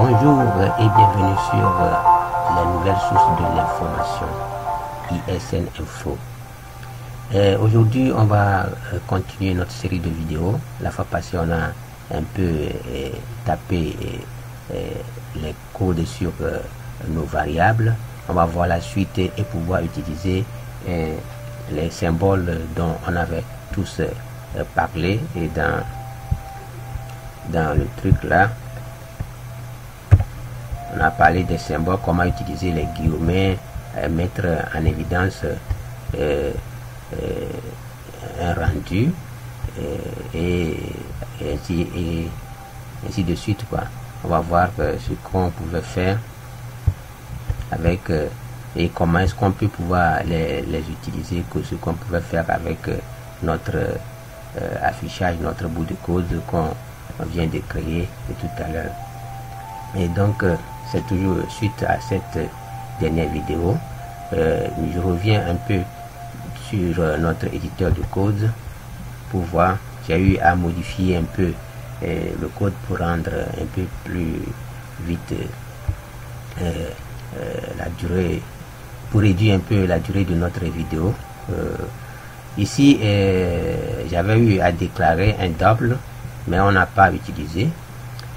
Bonjour et bienvenue sur la nouvelle source de l'information, ISN Info. Aujourd'hui, on va continuer notre série de vidéos. La fois passée, on a un peu tapé les codes sur nos variables. On va voir la suite et pouvoir utiliser les symboles dont on avait tous parlé. Et dans le truc là, on a parlé des symboles, comment utiliser les guillemets, mettre en évidence un rendu et ainsi de suite, quoi. On va voir ce qu'on pouvait faire avec et comment est-ce qu'on peut pouvoir les utiliser, ce qu'on pouvait faire avec notre affichage, notre bout de code qu'on vient de créer tout à l'heure. Et donc c'est toujours suite à cette dernière vidéo, je reviens un peu sur notre éditeur de code pour voir. J'ai eu à modifier un peu le code pour rendre un peu plus vite la durée, pour réduire un peu la durée de notre vidéo. Ici j'avais eu à déclarer un double, mais on n'a pas utilisé.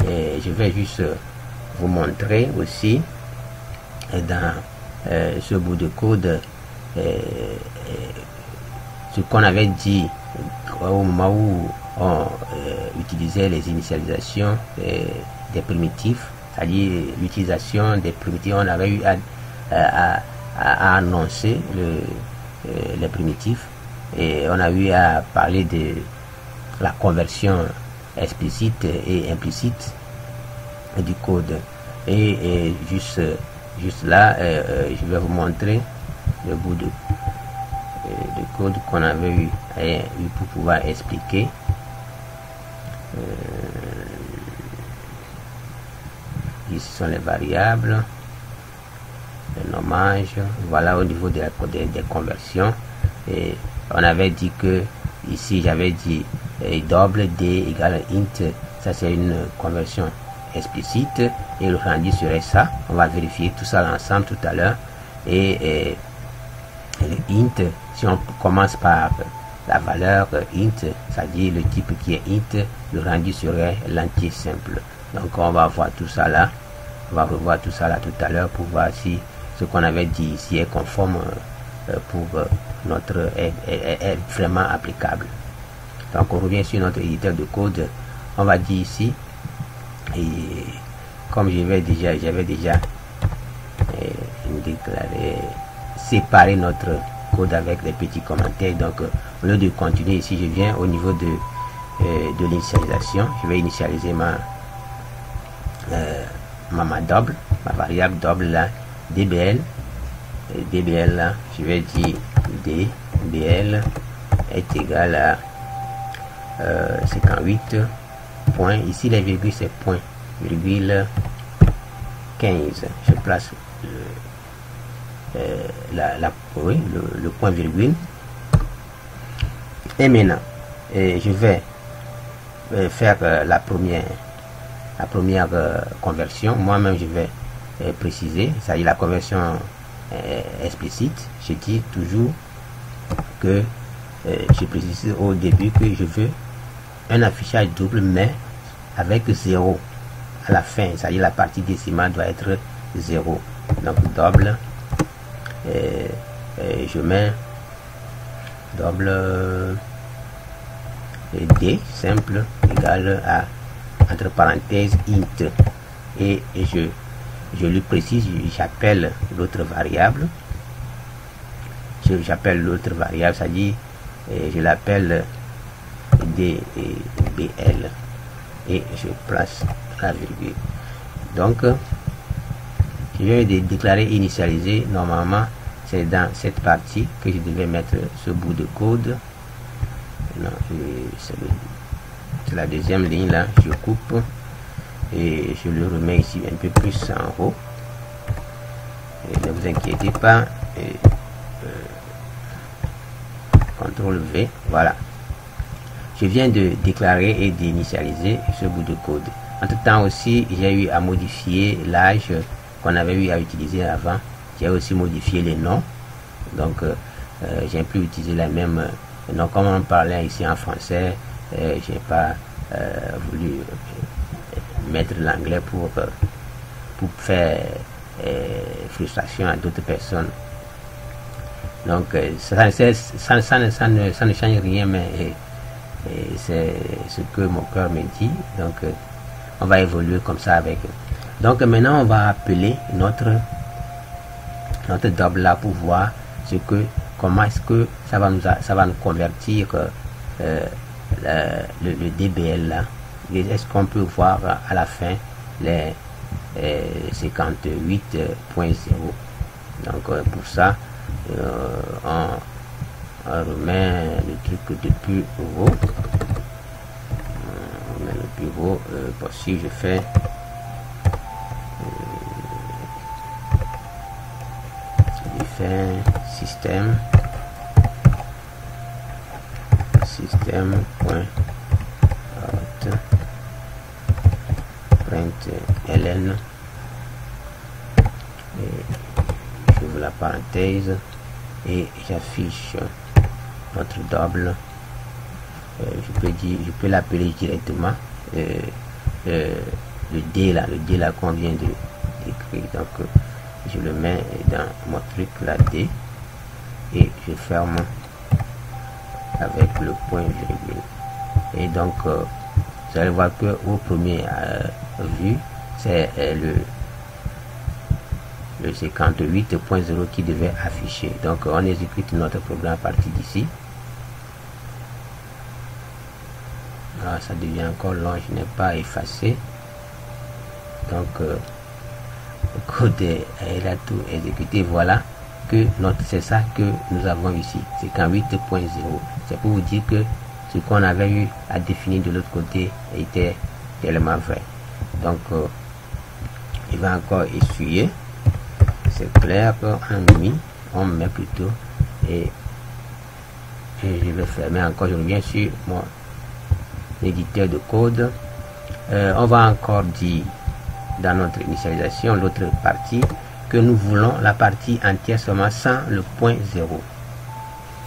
Et je vais juste vous montrer aussi dans ce bout de code ce qu'on avait dit au moment où on utilisait les initialisations des primitifs, c'est-à-dire l'utilisation des primitifs. On avait eu à annoncer les primitifs, et on a eu à parler de la conversion explicite et implicite du code. Et juste là, je vais vous montrer le bout de code qu'on avait eu pour pouvoir expliquer. Ici sont les variables, le nommage. Voilà au niveau de des conversions. Et on avait dit que ici j'avais dit double d égale int. Ça c'est une conversion explicite et le rendu serait ça. On va vérifier tout ça ensemble tout à l'heure. Et le int, si on commence par la valeur int, c'est-à-dire le type qui est int, le rendu serait l'entier simple. Donc on va voir tout ça là, on va revoir tout ça là tout à l'heure pour voir si ce qu'on avait dit ici est conforme pour notre est vraiment applicable. Donc on revient sur notre éditeur de code. On va dire ici, et comme j'avais déjà déclaré, séparer notre code avec des petits commentaires. Donc au lieu de continuer ici, je viens au niveau de l'initialisation. Je vais initialiser ma double, ma variable double là, dbl. Dbl là, je vais dire dbl est égal à 58 points. Ici les virgules c'est point, virgule 15. Je place le point virgule. Et maintenant je vais faire la première conversion. Moi-même je vais préciser, c'est-à-dire la conversion explicite. Je dis toujours que je précise au début que je veux un affichage double, mais avec 0 à la fin, c'est-à-dire la partie décimale doit être 0. Donc double, je mets double d simple égale à, entre parenthèses, int, et je lui précise, j'appelle l'autre variable, c'est-à-dire je l'appelle dbl et je place la virgule. Donc je vais déclarer initialiser. Normalement c'est dans cette partie que je devais mettre ce bout de code. C'est la deuxième ligne là, je coupe et je le remets ici un peu plus en haut. Et ne vous inquiétez pas, CTRL V, voilà. Je viens de déclarer et d'initialiser ce bout de code. Entre temps aussi, j'ai eu à modifier l'âge qu'on avait eu à utiliser avant. J'ai aussi modifié les noms. Donc, j'ai plus utilisé les mêmes noms. Comme on parlait ici en français, j'ai pas voulu mettre l'anglais pour faire frustration à d'autres personnes. Donc, ça ne change rien, mais c'est ce que mon cœur me dit. Donc, on va évoluer comme ça avec. Donc, maintenant, on va appeler notre double là pour voir comment est-ce que ça va nous convertir le DBL là. Est-ce qu'on peut voir à la fin les 58.0. Donc pour ça on remet le truc de plus haut. On met le plus haut. Si je fais système point print ln et j'ouvre la parenthèse et j'affiche notre double. Je peux l'appeler directement le D là qu'on vient d'écrire. Donc je le mets dans mon truc la D et je ferme avec le point virgule. Et donc vous allez voir que au premier vue c'est le 58.0 qui devait afficher. Donc on exécute notre programme à partir d'ici. Ça devient encore long, je n'ai pas effacé. Donc le code est là tout exécuté. Voilà que c'est ça que nous avons ici, c'est 58.0. C'est pour vous dire que ce qu'on avait eu à définir de l'autre côté était tellement vrai. Donc il va encore essuyer. C'est clair on met plutôt et je vais fermer encore. Je reviens sur mon éditeur de code. On va encore dire dans notre initialisation, l'autre partie, que nous voulons la partie entière seulement sans le point 0.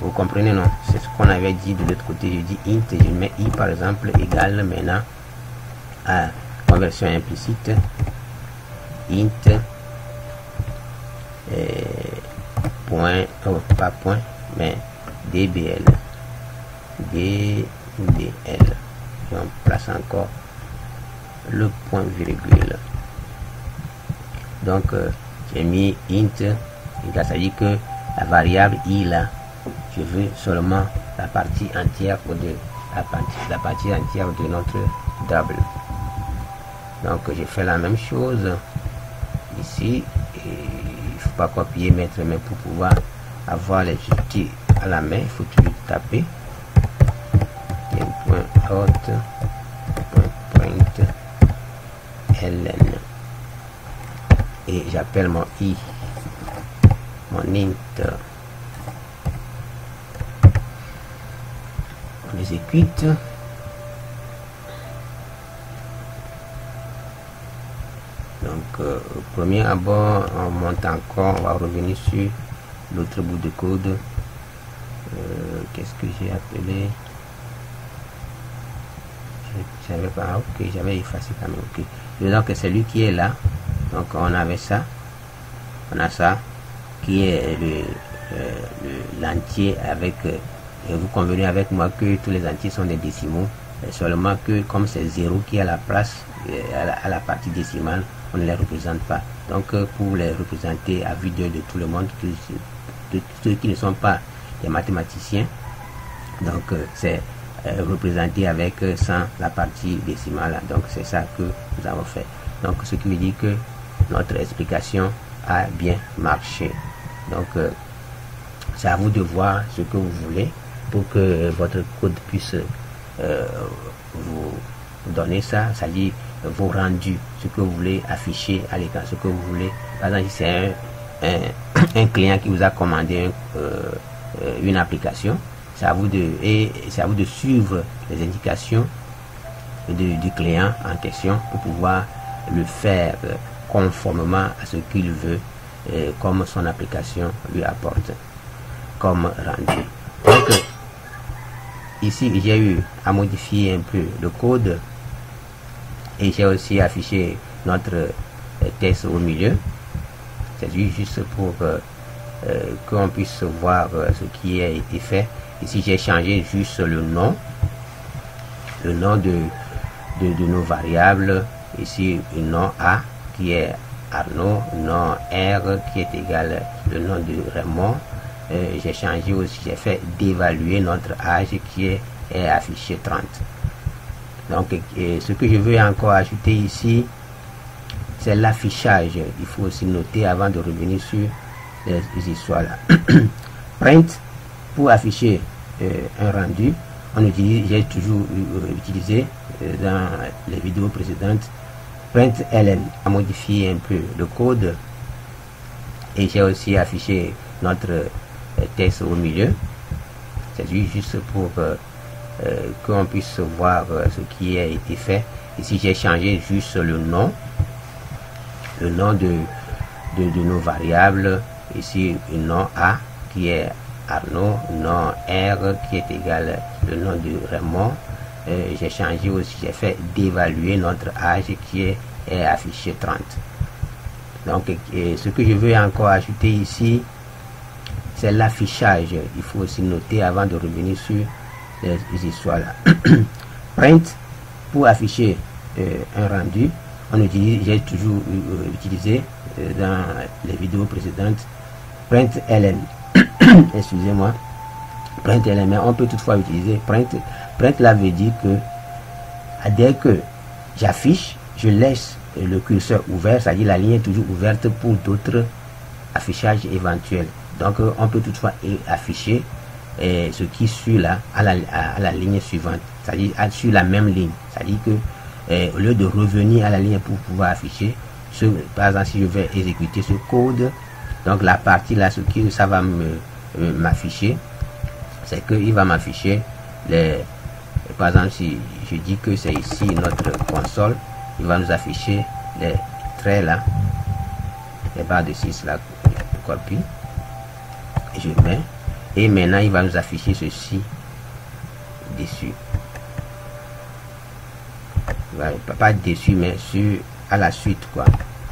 Vous comprenez, non? C'est ce qu'on avait dit de l'autre côté. Je dis int, je mets i par exemple égale maintenant à conversion implicite int point, pas point, mais dbl. On place encore le point virgule. Donc j'ai mis int, ça dit que la variable i là, je veux seulement la partie entière de la partie entière de notre double. Donc je fais la même chose ici. Et il faut pas copier, mettre, mais pour pouvoir avoir les outils à la main, il faut toujours taper .out .print ln et j'appelle mon i, mon int. On exécute. Donc au premier abord on monte encore, on va revenir sur l'autre bout de code. Qu'est-ce que j'ai appelé? J'avais pas, ok, j'avais effacé quand même, ok. Donc c'est lui qui est là. Donc on avait ça, on a ça qui est l'entier avec vous convenez avec moi que tous les entiers sont des décimaux, seulement que comme c'est 0 qui est à la place à la partie décimale, on ne les représente pas. Donc pour les représenter à vue d'œil de tout le monde, de ceux qui ne sont pas des mathématiciens, donc c'est représenté avec sans la partie décimale. Donc c'est ça que nous avons fait. Donc ce qui veut dire que notre explication a bien marché. Donc c'est à vous de voir ce que vous voulez pour que votre code puisse vous donner ça, c'est-à-dire vos rendus, ce que vous voulez afficher à l'écran, ce que vous voulez. Par exemple, si c'est un client qui vous a commandé une application, c'est à vous de suivre les indications du client en question pour pouvoir le faire conformément à ce qu'il veut, comme son application lui apporte comme rendu. Donc ici j'ai eu à modifier un peu le code et j'ai aussi affiché notre texte au milieu. C'est juste pour qu'on puisse voir ce qui a été fait. Ici j'ai changé juste le nom de nos variables. Ici le nom A qui est Arnaud, nom R qui est égal le nom de Raymond. J'ai changé aussi, j'ai fait d'évaluer notre âge qui est affiché 30. Donc ce que je veux encore ajouter ici, c'est l'affichage. Il faut aussi noter avant de revenir sur les histoires là. Print, pour afficher un rendu, on utilise, j'ai toujours utilisé dans les vidéos précédentes, print ln, à modifier un peu le code, et j'ai aussi affiché notre texte au milieu. C'est juste pour qu'on puisse voir ce qui a été fait. Ici j'ai changé juste le nom de nos variables. Ici le nom A qui est Arnaud, nom R qui est égal le nom de Raymond. J'ai changé aussi, j'ai fait d'évaluer notre âge qui est affiché 30. Donc ce que je veux encore ajouter ici, c'est l'affichage. Il faut aussi noter avant de revenir sur les histoires là. Print, pour afficher un rendu, on utilise, j'ai toujours utilisé dans les vidéos précédentes, print ln. Excusez-moi, print ln, mais on peut toutefois utiliser print. Print là veut dire que dès que j'affiche, je laisse le curseur ouvert, c'est-à-dire la ligne est toujours ouverte pour d'autres affichages éventuels. Donc on peut toutefois afficher ce qui suit là à la ligne suivante, c'est-à-dire sur la même ligne. C'est-à-dire que au lieu de revenir à la ligne pour pouvoir afficher, par exemple si je vais exécuter ce code, donc la partie là, ce qui ça va m'afficher, c'est qu'il va m'afficher par exemple si je dis que c'est ici notre console, il va nous afficher les traits là, les barres de 6 là, copie, je mets, et maintenant il va nous afficher ceci dessus, pas dessus mais sur à la suite quoi,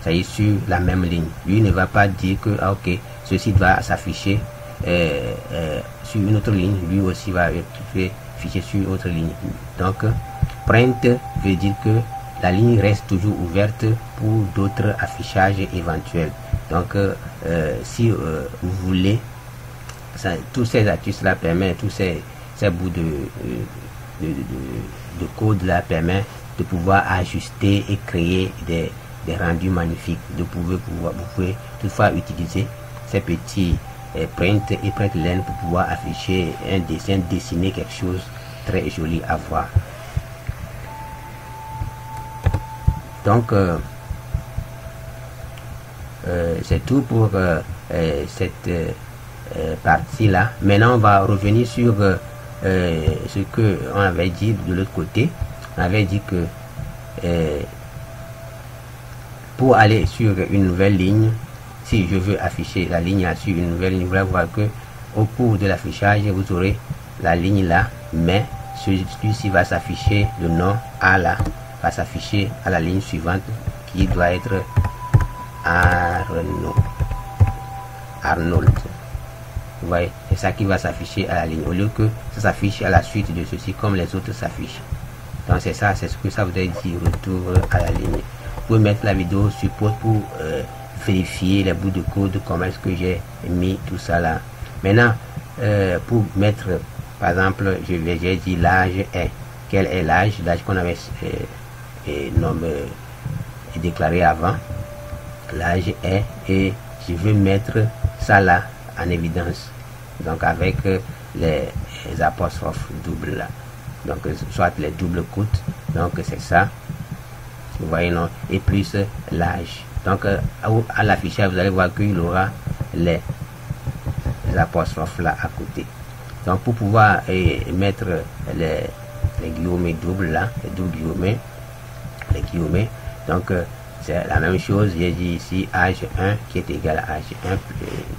ça y est, sur la même ligne. Lui ne va pas dire que ah, ok, ceci va s'afficher sur une autre ligne, lui aussi va afficher sur une autre ligne. Donc print veut dire que la ligne reste toujours ouverte pour d'autres affichages éventuels. Donc si vous voulez, tous ces astuces là permettent, tous ces bouts de code là permettent de pouvoir ajuster et créer des rendus magnifiques. Vous pouvez toutefois utiliser ces petits print et print ln pour pouvoir afficher un dessin, dessiner quelque chose très joli à voir. Donc c'est tout pour cette partie là. Maintenant on va revenir sur ce que on avait dit de l'autre côté. On avait dit que pour aller sur une nouvelle ligne, si je veux afficher la ligne là sur une nouvelle ligne, vous allez voir que au cours de l'affichage vous aurez la ligne là, mais celui-ci va s'afficher, le nom A là va s'afficher à la ligne suivante qui doit être Arnold. Vous voyez, c'est ça qui va s'afficher à la ligne au lieu que ça s'affiche à la suite de ceci comme les autres s'affichent. Donc c'est ça, c'est ce que ça voudrait dire, retour à la ligne. Vous pouvez mettre la vidéo sur pause pour vérifier les bouts de code, comment est-ce que j'ai mis tout ça là. Maintenant pour mettre par exemple, j'ai dit l'âge est, quel est l'âge qu'on avait déclaré avant, l'âge est, et je veux mettre ça là en évidence, donc avec les apostrophes doubles là, donc soit les doubles côtes, donc c'est ça, vous voyez, non, et plus l'âge. Donc à l'affichage vous allez voir qu'il aura les apostrophes là à côté. Donc pour pouvoir mettre les guillemets doubles là, les doubles guillemets, les guillemets. Donc c'est la même chose, j'ai dit ici âge 1 qui est égal à âge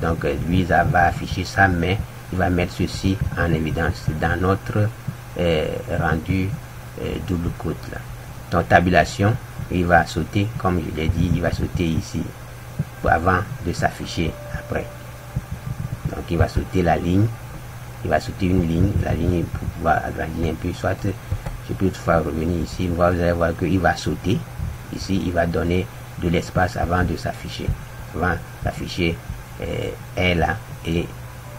1. Donc lui ça va afficher ça, mais il va mettre ceci en évidence dans notre rendu double quote là. Donc tabulation, il va sauter, comme je l'ai dit, il va sauter ici avant de s'afficher après. Donc il va sauter la ligne, il va sauter une ligne, la ligne pour pouvoir agrandir un peu, soit je peux toutefois revenir ici, vous allez voir qu'il va sauter ici, il va donner de l'espace avant de s'afficher, avant d'afficher est là et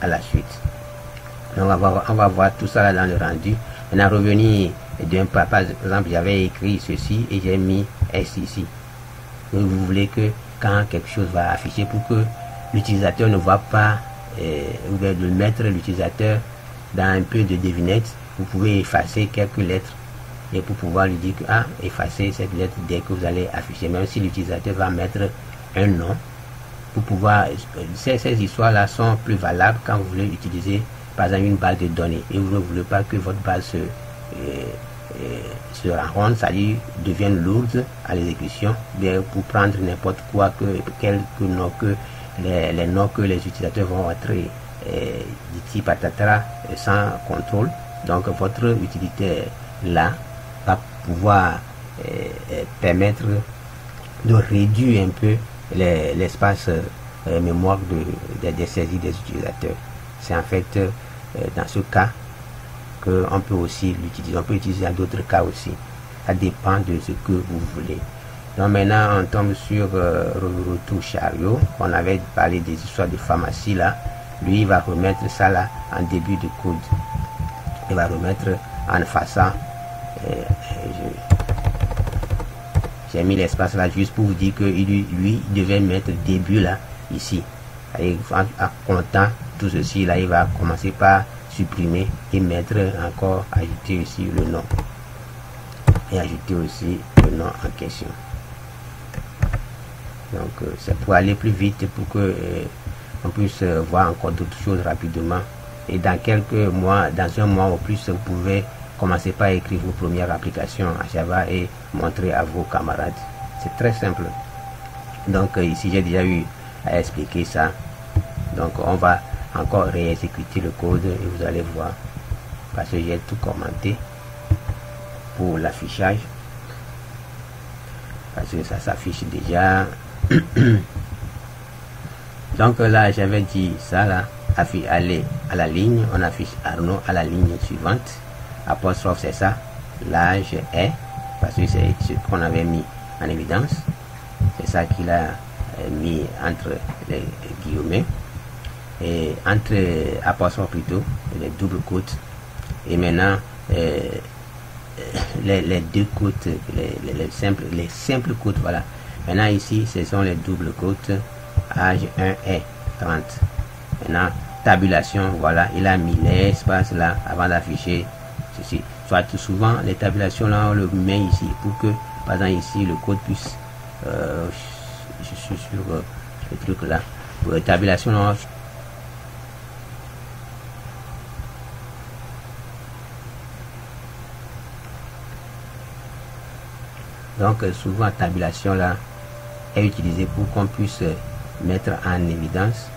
à la suite. Donc on va voir tout ça là dans le rendu. Maintenant revenir d'un pas, par exemple j'avais écrit ceci et j'ai mis S ici. Donc, vous voulez que quand quelque chose va afficher, pour que l'utilisateur ne voit pas, vous pouvez le mettre l'utilisateur dans un peu de devinette, vous pouvez effacer quelques lettres et pour pouvoir lui dire que effacer cette lettre dès que vous allez afficher, même si l'utilisateur va mettre un nom, pour pouvoir, ces histoires là sont plus valables quand vous voulez utiliser par exemple une base de données et vous ne voulez pas que votre base se rencontre, c'est-à-dire devienne lourde à l'exécution, bien pour prendre n'importe quoi, quelques noms que les noms que les utilisateurs vont entrer d'ici patatara sans contrôle. Donc votre utilité là va pouvoir permettre de réduire un peu l'espace mémoire des saisies des utilisateurs. C'est en fait dans ce cas qu'on peut aussi l'utiliser. On peut l'utiliser dans d'autres cas aussi. Ça dépend de ce que vous voulez. Donc maintenant on tombe sur retour chariot. On avait parlé des histoires de pharmacie là. Lui il va remettre ça là en début de code. Il va remettre en façon. J'ai mis l'espace là juste pour vous dire que lui devait mettre début là ici. Et en comptant tout ceci là, il va commencer par supprimer et mettre encore, ajouter ici le nom et ajouter aussi le nom en question. Donc c'est pour aller plus vite, pour que on puisse voir encore d'autres choses rapidement. Et dans quelques mois, dans un mois ou plus, vous pouvez commencer par écrire vos premières applications à Java et montrer à vos camarades. C'est très simple. Donc ici j'ai déjà eu à expliquer ça. Donc on va encore réexécuter le code et vous allez voir, parce que j'ai tout commenté pour l'affichage, parce que ça s'affiche déjà. Donc là j'avais dit ça là, aller à la ligne, on affiche Arnaud à la ligne suivante, apostrophe c'est ça, l'âge est, parce que c'est ce qu'on avait mis en évidence, c'est ça qu'il a mis entre les guillemets et entre apostrophe plutôt, les doubles quotes, et maintenant les deux quotes, les simples quotes, voilà. Maintenant ici ce sont les doubles quotes, âge 1 est 30. Maintenant tabulation, voilà, il a mis l'espace là avant d'afficher ceci. Soit tout souvent les tabulations là on le met ici pour que par exemple ici le code puisse je suis sur le truc là pour les tabulations là, donc souvent tabulation là est utilisée pour qu'on puisse mettre en évidence.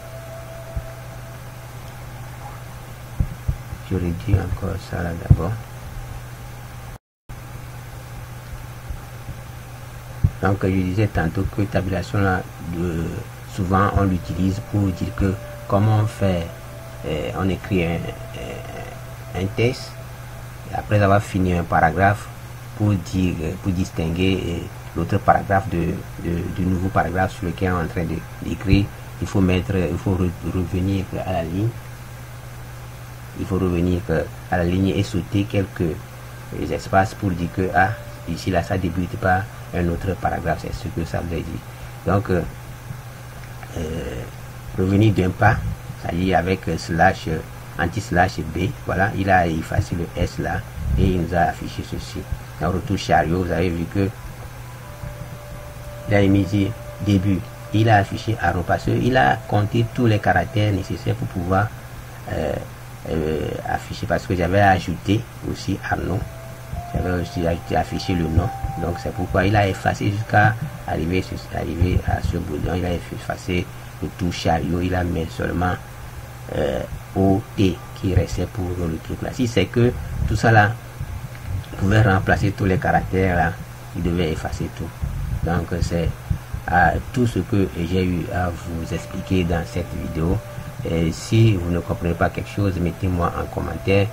Je réduis encore ça là d'abord. Donc je disais tantôt que tabulation là, souvent on l'utilise pour dire que comment on fait, on écrit un texte après avoir fini un paragraphe pour distinguer l'autre paragraphe du nouveau paragraphe sur lequel on est en train d'écrire. Il faut revenir à la ligne. Il faut revenir à la ligne et sauter quelques espaces pour dire que ici là ça débute par un autre paragraphe, c'est ce que ça veut dire. Donc revenir d'un pas, c'est-à-dire avec slash anti-slash B, voilà, il a effacé le S là et il nous a affiché ceci. Dans retour chariot, vous avez vu que il a mis début, il a affiché Arnaud parce qu'il a compté tous les caractères nécessaires pour pouvoir afficher, parce que j'avais ajouté aussi Arnaud il y avait aussi affiché le nom. Donc c'est pourquoi il a effacé jusqu'à arriver à ce bouton. Il a effacé le tout chariot. Il a mis seulement OT qui restait pour le truc là. Si c'est que tout ça là pouvait remplacer tous les caractères là, il devait effacer tout. Donc c'est tout ce que j'ai eu à vous expliquer dans cette vidéo. Et si vous ne comprenez pas quelque chose, mettez-moi en commentaire.